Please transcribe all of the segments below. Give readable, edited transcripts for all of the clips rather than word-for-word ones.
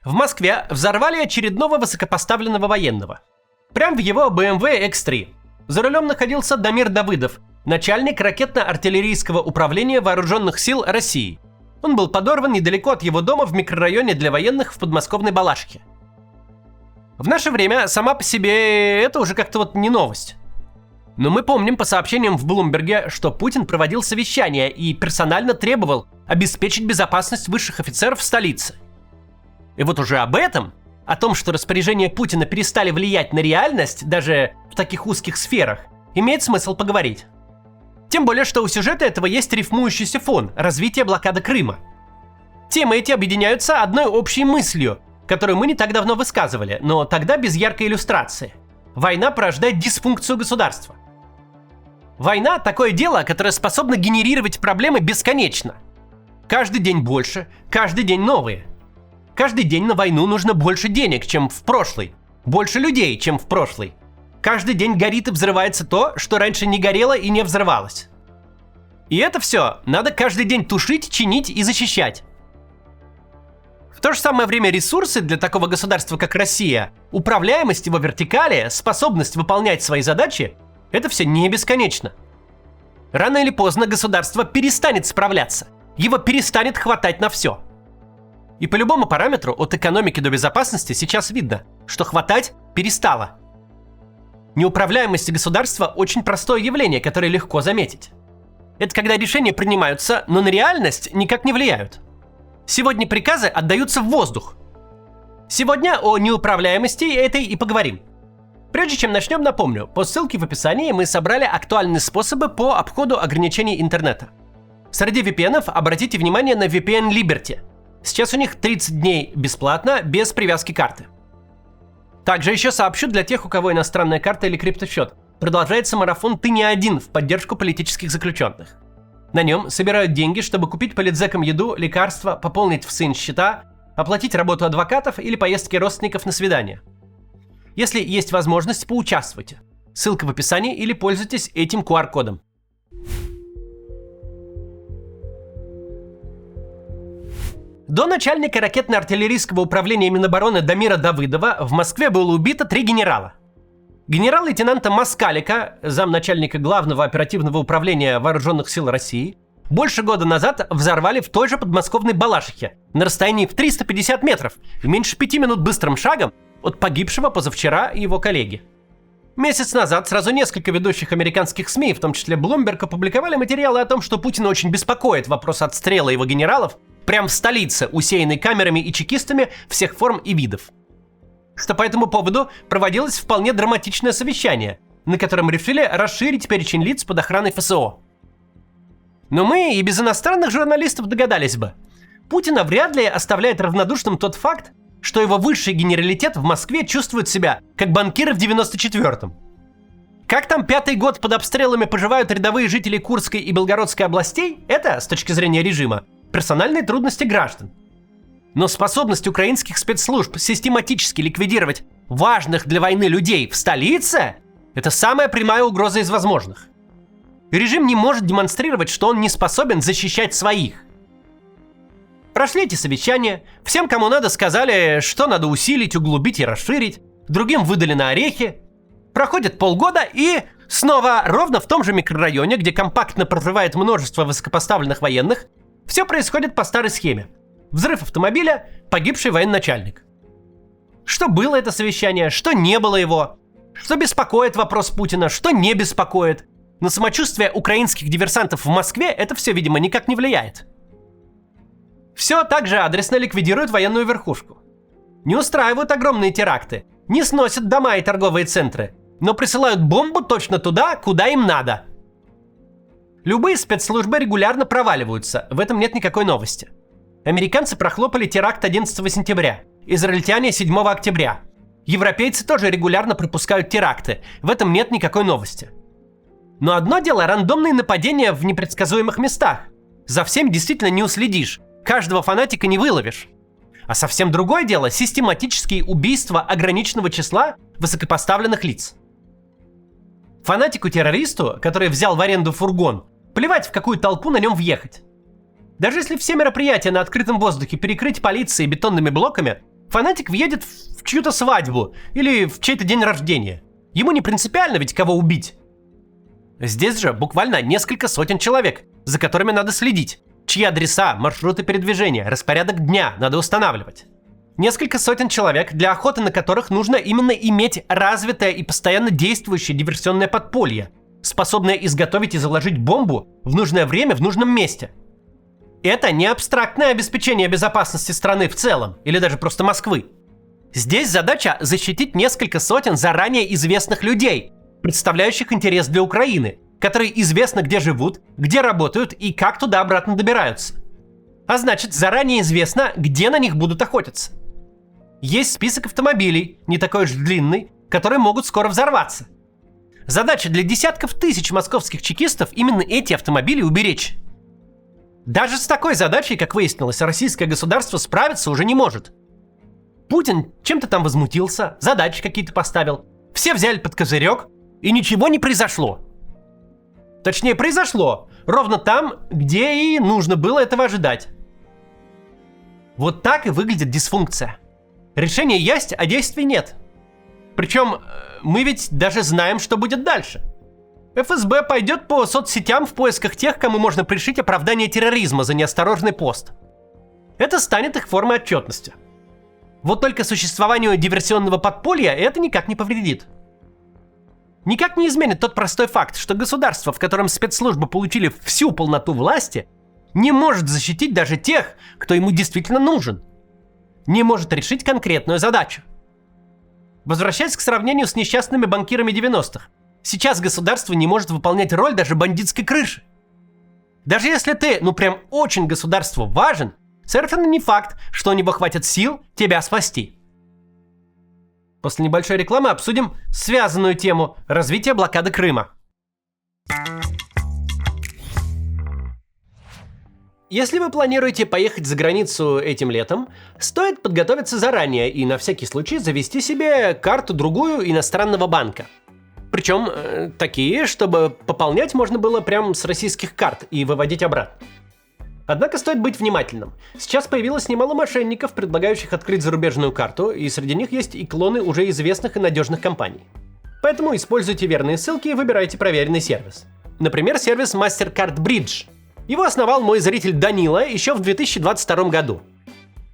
В Москве взорвали очередного высокопоставленного военного. Прямо в его BMW X3. За рулем находился Дамир Давыдов, начальник ракетно-артиллерийского управления Вооруженных сил России. Он был подорван недалеко от его дома в микрорайоне для военных в подмосковной Балашихе. В наше время сама по себе это уже как-то не новость. Но мы помним по сообщениям в Блумберге, что Путин проводил совещание и персонально требовал обеспечить безопасность высших офицеров в столице. И вот уже об этом, о том, что распоряжения Путина перестали влиять на реальность даже в таких узких сферах, имеет смысл поговорить. Тем более, что у сюжета этого есть рифмующийся фон – развитие блокады Крыма. Темы эти объединяются одной общей мыслью, которую мы не так давно высказывали, но тогда без яркой иллюстрации. Война порождает дисфункцию государства. Война – такое дело, которое способно генерировать проблемы бесконечно. Каждый день больше, каждый день новые. Каждый день на войну нужно больше денег, чем в прошлый. Больше людей, чем в прошлый. Каждый день горит и взрывается то, что раньше не горело и не взрывалось. И это все надо каждый день тушить, чинить и защищать. В то же самое время ресурсы для такого государства, как Россия, управляемость его вертикали, способность выполнять свои задачи – это все не бесконечно. Рано или поздно государство перестанет справляться. Его перестанет хватать на все. И по любому параметру, от экономики до безопасности, сейчас видно, что хватать перестало. Неуправляемость государства – очень простое явление, которое легко заметить. Это когда решения принимаются, но на реальность никак не влияют. Сегодня приказы отдаются в воздух. Сегодня о неуправляемости этой и поговорим. Прежде чем начнем, напомню, по ссылке в описании мы собрали актуальные способы по обходу ограничений интернета. Среди VPN-ов обратите внимание на VPN Liberty. Сейчас у них 30 дней бесплатно, без привязки карты. Также еще сообщу для тех, у кого иностранная карта или криптосчет. Продолжается марафон «Ты не один» в поддержку политических заключенных. На нем собирают деньги, чтобы купить политзекам еду, лекарства, пополнить в сын счета, оплатить работу адвокатов или поездки родственников на свидание. Если есть возможность, поучаствуйте. Ссылка в описании или пользуйтесь этим QR-кодом. До начальника ракетно-артиллерийского управления Минобороны Дамира Давыдова в Москве было убито 3 генерала. Генерал-лейтенанта Москалика, замначальника Главного оперативного управления Вооруженных сил России, больше года назад взорвали в той же подмосковной Балашихе, на расстоянии в 350 метров, в меньше 5 минут быстрым шагом от погибшего позавчера его коллеги. Месяц назад сразу несколько ведущих американских СМИ, в том числе Bloomberg, опубликовали материалы о том, что Путина очень беспокоит вопрос отстрела его генералов прямо в столице, усеянной камерами и чекистами всех форм и видов. Что по этому поводу проводилось вполне драматичное совещание, на котором решили расширить перечень лиц под охраной ФСО. Но мы и без иностранных журналистов догадались бы. Путина вряд ли оставляет равнодушным тот факт, что его высший генералитет в Москве чувствует себя как банкиры в 94-м. Как там 5-й год под обстрелами поживают рядовые жители Курской и Белгородской областей, это, с точки зрения режима, персональные трудности граждан. Но способность украинских спецслужб систематически ликвидировать важных для войны людей в столице – это самая прямая угроза из возможных. Режим не может демонстрировать, что он не способен защищать своих. Прошли эти совещания, всем, кому надо, сказали, что надо усилить, углубить и расширить, другим выдали на орехи. Проходит полгода и снова ровно в том же микрорайоне, где компактно проживает множество высокопоставленных военных, все происходит по старой схеме. Взрыв автомобиля, погибший военачальник. Что было это совещание, что не было его, что беспокоит вопрос Путина, что не беспокоит. На самочувствие украинских диверсантов в Москве это все, видимо, никак не влияет. Все так же адресно ликвидируют военную верхушку. Не устраивают огромные теракты, не сносят дома и торговые центры, но присылают бомбу точно туда, куда им надо. Любые спецслужбы регулярно проваливаются, в этом нет никакой новости. Американцы прохлопали теракт 11 сентября, израильтяне 7 октября. Европейцы тоже регулярно пропускают теракты, в этом нет никакой новости. Но одно дело рандомные нападения в непредсказуемых местах. За всем действительно не уследишь, каждого фанатика не выловишь. А совсем другое дело систематические убийства ограниченного числа высокопоставленных лиц. Фанатику-террористу, который взял в аренду фургон, плевать, в какую толпу на нем въехать. Даже если все мероприятия на открытом воздухе перекрыть полицией бетонными блоками, Фанатик въедет в чью-то свадьбу или в чей-то день рождения. Ему не принципиально ведь кого убить. Здесь же буквально несколько сотен человек, за которыми надо следить, чьи адреса, маршруты передвижения, распорядок дня надо устанавливать. Несколько сотен человек, для охоты на которых нужно именно иметь развитое и постоянно действующее диверсионное подполье, способное изготовить и заложить бомбу в нужное время в нужном месте. Это не абстрактное обеспечение безопасности страны в целом, или даже просто Москвы. Здесь задача защитить несколько сотен заранее известных людей, представляющих интерес для Украины, которые известно где живут, где работают и как туда-обратно добираются. А значит, заранее известно, где на них будут охотиться. Есть список автомобилей, не такой уж длинный, которые могут скоро взорваться. Задача для десятков тысяч московских чекистов именно эти автомобили уберечь. Даже с такой задачей, как выяснилось, российское государство справиться уже не может. Путин чем-то там возмутился, задачи какие-то поставил. Все взяли под козырек, и ничего не произошло. Точнее, произошло ровно там, где и нужно было этого ожидать. Вот так и выглядит дисфункция. Решение есть, а действий нет. Причем мы ведь даже знаем, что будет дальше. ФСБ пойдет по соцсетям в поисках тех, кому можно пришить оправдание терроризма за неосторожный пост. Это станет их формой отчетности. Вот только существованию диверсионного подполья это никак не повредит. Никак не изменит тот простой факт, что государство, в котором спецслужбы получили всю полноту власти, не может защитить даже тех, кто ему действительно нужен. Не может решить конкретную задачу. Возвращаясь к сравнению с несчастными банкирами 90-х, сейчас государство не может выполнять роль даже бандитской крыши. Даже если ты, прям очень государству важен, совершенно не факт, что у него хватит сил тебя спасти. После небольшой рекламы обсудим связанную тему развития блокады Крыма. Если вы планируете поехать за границу этим летом, стоит подготовиться заранее и на всякий случай завести себе карту-другую иностранного банка. Причем такие, чтобы пополнять можно было прямо с российских карт и выводить обратно. Однако стоит быть внимательным. Сейчас появилось немало мошенников, предлагающих открыть зарубежную карту, и среди них есть и клоны уже известных и надежных компаний. Поэтому используйте верные ссылки и выбирайте проверенный сервис. Например, сервис MasterCard Bridge. Его основал мой зритель Данила еще в 2022 году.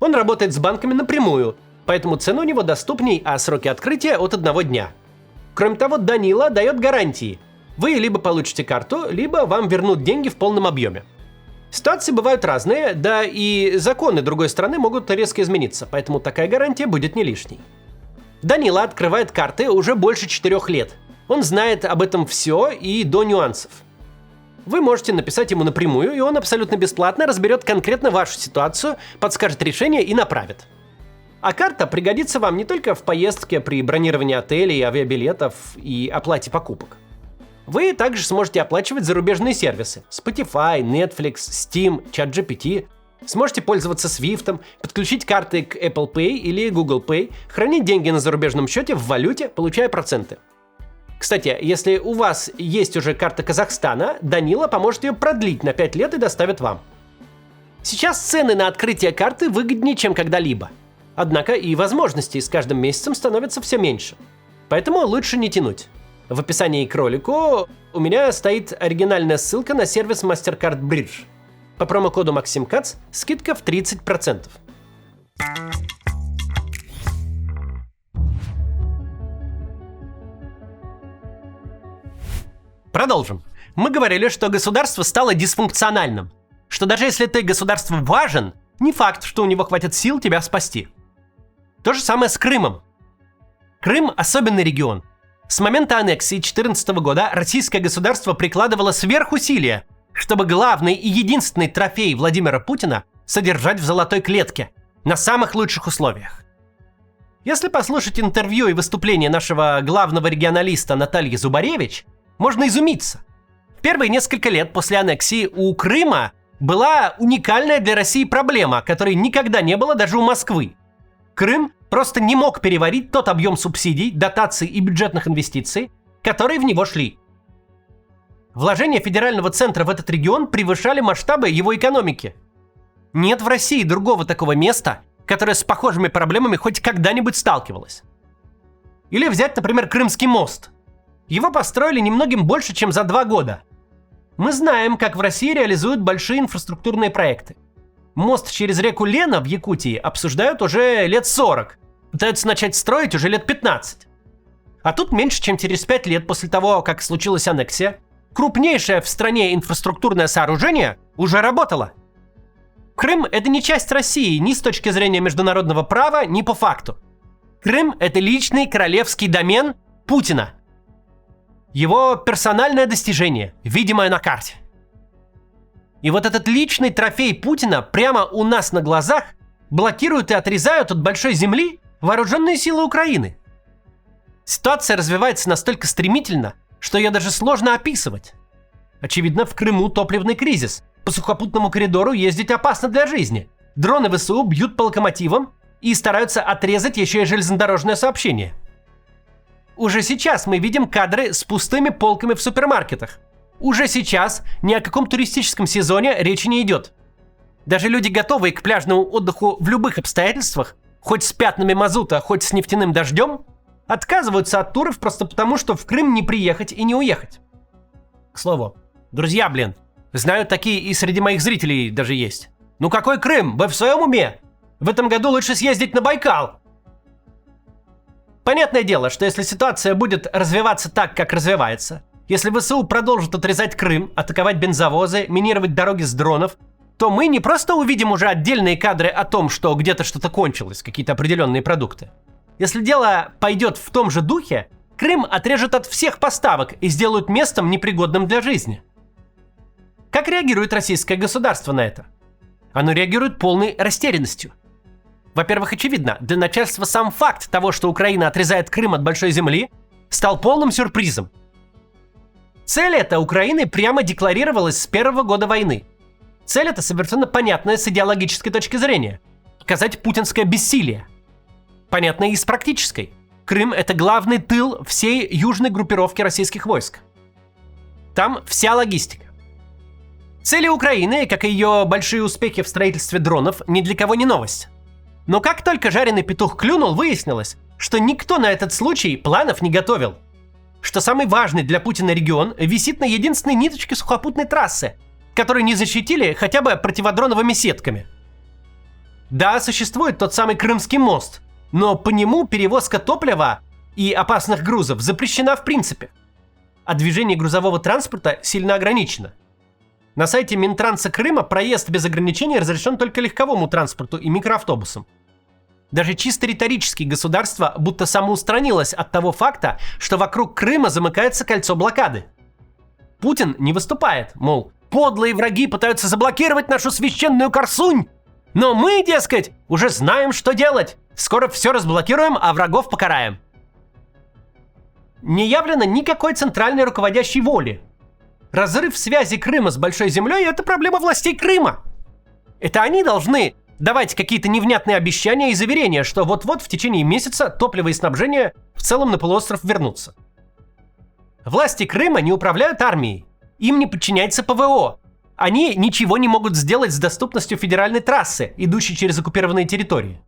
Он работает с банками напрямую, поэтому цены у него доступней, а сроки открытия от 1 дня. Кроме того, Данила дает гарантии. Вы либо получите карту, либо вам вернут деньги в полном объеме. Ситуации бывают разные, да и законы другой страны могут резко измениться, поэтому такая гарантия будет не лишней. Данила открывает карты уже больше 4 лет. Он знает об этом все и до нюансов. Вы можете написать ему напрямую, и он абсолютно бесплатно разберет конкретно вашу ситуацию, подскажет решение и направит. А карта пригодится вам не только в поездке при бронировании отелей, авиабилетов и оплате покупок. Вы также сможете оплачивать зарубежные сервисы – Spotify, Netflix, Steam, ChatGPT. Сможете пользоваться Swift, подключить карты к Apple Pay или Google Pay, хранить деньги на зарубежном счете в валюте, получая проценты. Кстати, если у вас есть уже карта Казахстана, Данила поможет ее продлить на 5 лет и доставит вам. Сейчас цены на открытие карты выгоднее, чем когда-либо. Однако и возможностей с каждым месяцем становится все меньше. Поэтому лучше не тянуть. В описании к ролику у меня стоит оригинальная ссылка на сервис MasterCard Bridge. По промокоду MaximKatz скидка в 30%. Продолжим. Мы говорили, что государство стало дисфункциональным. Что даже если ты государству важен, не факт, что у него хватит сил тебя спасти. То же самое с Крымом. Крым – особенный регион. С момента аннексии 2014 года российское государство прикладывало сверхусилия, чтобы главный и единственный трофей Владимира Путина содержать в золотой клетке, на самых лучших условиях. Если послушать интервью и выступление нашего главного регионалиста Натальи Зубаревич, можно изумиться. В первые несколько лет после аннексии у Крыма была уникальная для России проблема, которой никогда не было даже у Москвы. Крым просто не мог переварить тот объем субсидий, дотаций и бюджетных инвестиций, которые в него шли. Вложения федерального центра в этот регион превышали масштабы его экономики. Нет в России другого такого места, которая с похожими проблемами хоть когда-нибудь сталкивалась. Или взять, например, Крымский мост. Его построили немногим больше, чем за 2 года. Мы знаем, как в России реализуют большие инфраструктурные проекты. Мост через реку Лена в Якутии обсуждают уже лет 40. Пытаются начать строить уже лет 15. А тут меньше, чем через 5 лет после того, как случилась аннексия, крупнейшее в стране инфраструктурное сооружение уже работало. Крым – это не часть России ни с точки зрения международного права, ни по факту. Крым – это личный королевский домен Путина. Его персональное достижение, видимое на карте. И вот этот личный трофей Путина прямо у нас на глазах блокируют и отрезают от большой земли вооруженные силы Украины. Ситуация развивается настолько стремительно, что ее даже сложно описывать. Очевидно, в Крыму топливный кризис. По сухопутному коридору ездить опасно для жизни. Дроны ВСУ бьют по локомотивам и стараются отрезать еще и железнодорожное сообщение. Уже сейчас мы видим кадры с пустыми полками в супермаркетах. Уже сейчас ни о каком туристическом сезоне речи не идет. Даже люди, готовые к пляжному отдыху в любых обстоятельствах, хоть с пятнами мазута, хоть с нефтяным дождем, отказываются от туров просто потому, что в Крым не приехать и не уехать. К слову, друзья, знаю, такие и среди моих зрителей даже есть. Ну какой Крым? Вы в своем уме? В этом году лучше съездить на Байкал. Понятное дело, что если ситуация будет развиваться так, как развивается, если ВСУ продолжит отрезать Крым, атаковать бензовозы, минировать дороги с дронов, то мы не просто увидим уже отдельные кадры о том, что где-то что-то кончилось, какие-то определенные продукты. Если дело пойдет в том же духе, Крым отрежут от всех поставок и сделают местом непригодным для жизни. Как реагирует российское государство на это? Оно реагирует полной растерянностью. Во-первых, очевидно, для начальства сам факт того, что Украина отрезает Крым от большой земли, стал полным сюрпризом. Цель эта Украины прямо декларировалась с первого года войны. Цель эта совершенно понятная с идеологической точки зрения. Показать путинское бессилие. Понятная и с практической. Крым – это главный тыл всей южной группировки российских войск. Там вся логистика. Цели Украины, как и ее большие успехи в строительстве дронов, ни для кого не новость. Но как только жареный петух клюнул, выяснилось, что никто на этот случай планов не готовил. Что самый важный для Путина регион висит на единственной ниточке сухопутной трассы, которую не защитили хотя бы противодроновыми сетками. Да, существует тот самый Крымский мост, но по нему перевозка топлива и опасных грузов запрещена в принципе. А движение грузового транспорта сильно ограничено. На сайте Минтранса Крыма проезд без ограничений разрешен только легковому транспорту и микроавтобусам. Даже чисто риторически государство будто самоустранилось от того факта, что вокруг Крыма замыкается кольцо блокады. Путин не выступает, мол, подлые враги пытаются заблокировать нашу священную Корсунь, но мы, дескать, уже знаем, что делать. Скоро все разблокируем, а врагов покараем. Не явлено никакой центральной руководящей воли. Разрыв связи Крыма с Большой землей – это проблема властей Крыма. Это они должны давать какие-то невнятные обещания и заверения, что вот-вот в течение месяца топливо и снабжение в целом на полуостров вернутся. Власти Крыма не управляют армией. Им не подчиняется ПВО. Они ничего не могут сделать с доступностью федеральной трассы, идущей через оккупированные территории.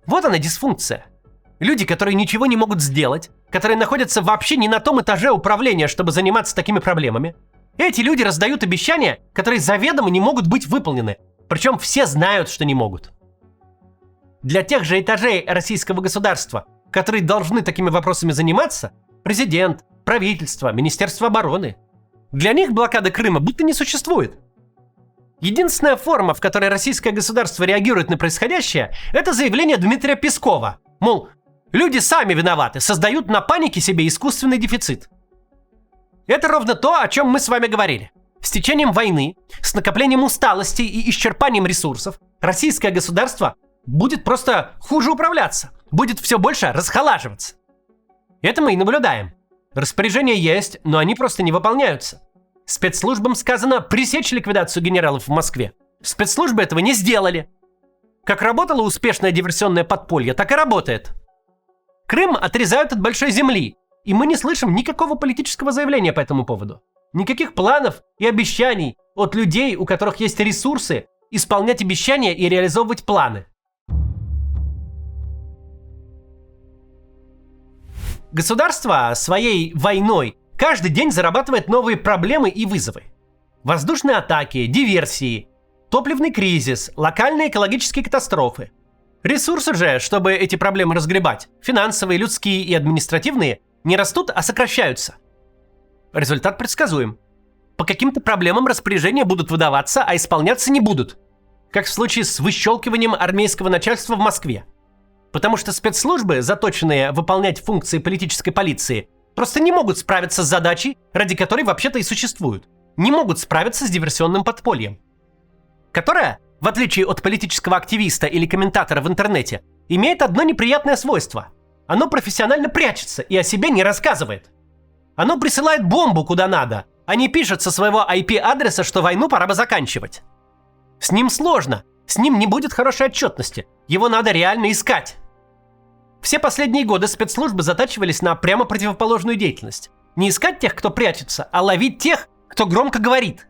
Вот она дисфункция. Люди, которые ничего не могут сделать, которые находятся вообще не на том этаже управления, чтобы заниматься такими проблемами. Эти люди раздают обещания, которые заведомо не могут быть выполнены. Причем все знают, что не могут. Для тех же этажей российского государства, которые должны такими вопросами заниматься, президент, правительство, Министерство обороны, для них блокада Крыма будто не существует. Единственная форма, в которой российское государство реагирует на происходящее, это заявление Дмитрия Пескова. Мол, люди сами виноваты, создают на панике себе искусственный дефицит. Это ровно то, о чем мы с вами говорили. С течением войны, с накоплением усталости и исчерпанием ресурсов, российское государство будет просто хуже управляться, будет все больше расхолаживаться. Это мы и наблюдаем. Распоряжения есть, но они просто не выполняются. Спецслужбам сказано пресечь ликвидацию генералов в Москве. Спецслужбы этого не сделали. Как работало успешное диверсионное подполье, так и работает. Крым отрезают от большой земли, и мы не слышим никакого политического заявления по этому поводу. Никаких планов и обещаний от людей, у которых есть ресурсы, исполнять обещания и реализовывать планы. Государство своей войной каждый день зарабатывает новые проблемы и вызовы. Воздушные атаки, диверсии, топливный кризис, локальные экологические катастрофы. Ресурсы же, чтобы эти проблемы разгребать, финансовые, людские и административные, не растут, а сокращаются. Результат предсказуем. По каким-то проблемам распоряжения будут выдаваться, а исполняться не будут. Как в случае с выщелкиванием армейского начальства в Москве. Потому что спецслужбы, заточенные выполнять функции политической полиции, просто не могут справиться с задачей, ради которой вообще-то и существуют. Не могут справиться с диверсионным подпольем. Которое, в отличие от политического активиста или комментатора в интернете, имеет одно неприятное свойство. Оно профессионально прячется и о себе не рассказывает. Оно присылает бомбу куда надо, а не пишет со своего IP-адреса, что войну пора бы заканчивать. С ним сложно, с ним не будет хорошей отчетности, его надо реально искать. Все последние годы спецслужбы затачивались на прямо противоположную деятельность. Не искать тех, кто прячется, а ловить тех, кто громко говорит.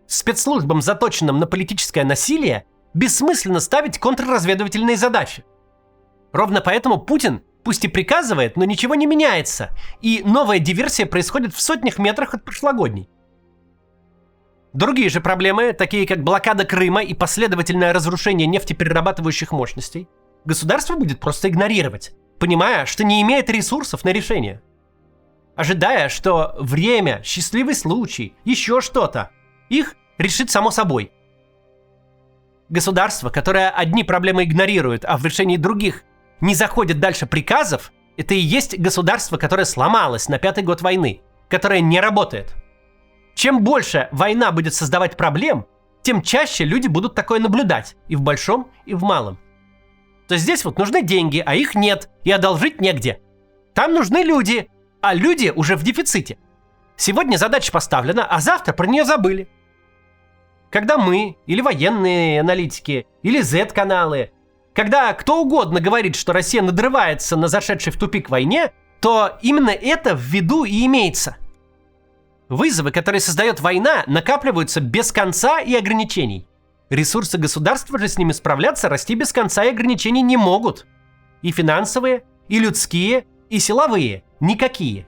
Спецслужбам, заточенным на политическое насилие, бессмысленно ставить контрразведывательные задачи. Ровно поэтому Путин, пусть и приказывает, но ничего не меняется, и новая диверсия происходит в сотнях метрах от прошлогодней. Другие же проблемы, такие как блокада Крыма и последовательное разрушение нефтеперерабатывающих мощностей, государство будет просто игнорировать, понимая, что не имеет ресурсов на решение. Ожидая, что время, счастливый случай, еще что-то, их решит само собой. Государство, которое одни проблемы игнорирует, а в решении других не заходит дальше приказов, это и есть государство, которое сломалось на 5-й год войны, которое не работает. Чем больше война будет создавать проблем, тем чаще люди будут такое наблюдать, и в большом, и в малом. То здесь вот нужны деньги, а их нет, и одолжить негде. Там нужны люди, а люди уже в дефиците. Сегодня задача поставлена, а завтра про нее забыли. Когда мы, или военные аналитики, или Z-каналы, когда кто угодно говорит, что Россия надрывается на зашедшей в тупик войне, то именно это в виду и имеется. Вызовы, которые создает война, накапливаются без конца и ограничений. Ресурсы государства же с ними справляться, расти без конца и ограничений не могут. И финансовые, и людские, и силовые. Никакие.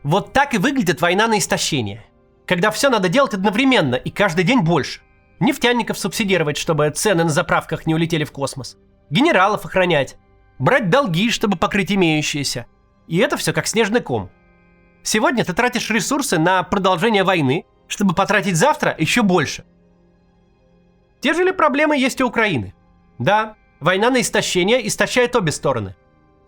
Вот так и выглядит война на истощение. Когда все надо делать одновременно и каждый день больше. Нефтяников субсидировать, чтобы цены на заправках не улетели в космос. Генералов охранять. Брать долги, чтобы покрыть имеющиеся. И это все как снежный ком. Сегодня ты тратишь ресурсы на продолжение войны, чтобы потратить завтра еще больше. Те же ли проблемы есть у Украины? Да, война на истощение истощает обе стороны.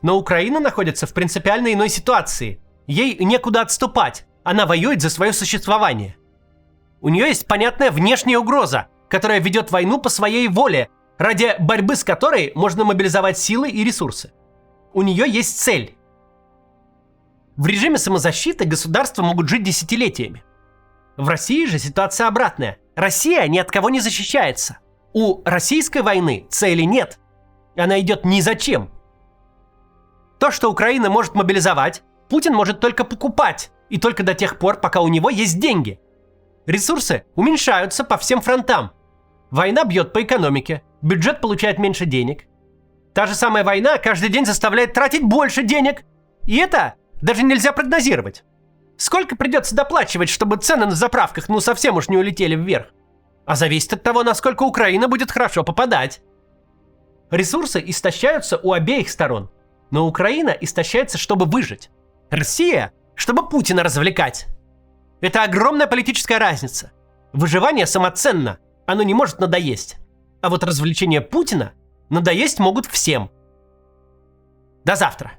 Но Украина находится в принципиально иной ситуации. Ей некуда отступать, она воюет за свое существование. У нее есть понятная внешняя угроза, которая ведет войну по своей воле, ради борьбы с которой можно мобилизовать силы и ресурсы. У нее есть цель. В режиме самозащиты государства могут жить десятилетиями. В России же ситуация обратная. Россия ни от кого не защищается. У российской войны цели нет. Она идет ни зачем. То, что Украина может мобилизовать, Путин может только покупать. И только до тех пор, пока у него есть деньги. Ресурсы уменьшаются по всем фронтам. Война бьет по экономике. Бюджет получает меньше денег. Та же самая война каждый день заставляет тратить больше денег. И это даже нельзя прогнозировать. Сколько придется доплачивать, чтобы цены на заправках совсем уж не улетели вверх? А зависит от того, насколько Украина будет хорошо попадать. Ресурсы истощаются у обеих сторон. Но Украина истощается, чтобы выжить. Россия, чтобы Путина развлекать. Это огромная политическая разница. Выживание самоценно, оно не может надоесть. А вот развлечения Путина надоесть могут всем. До завтра.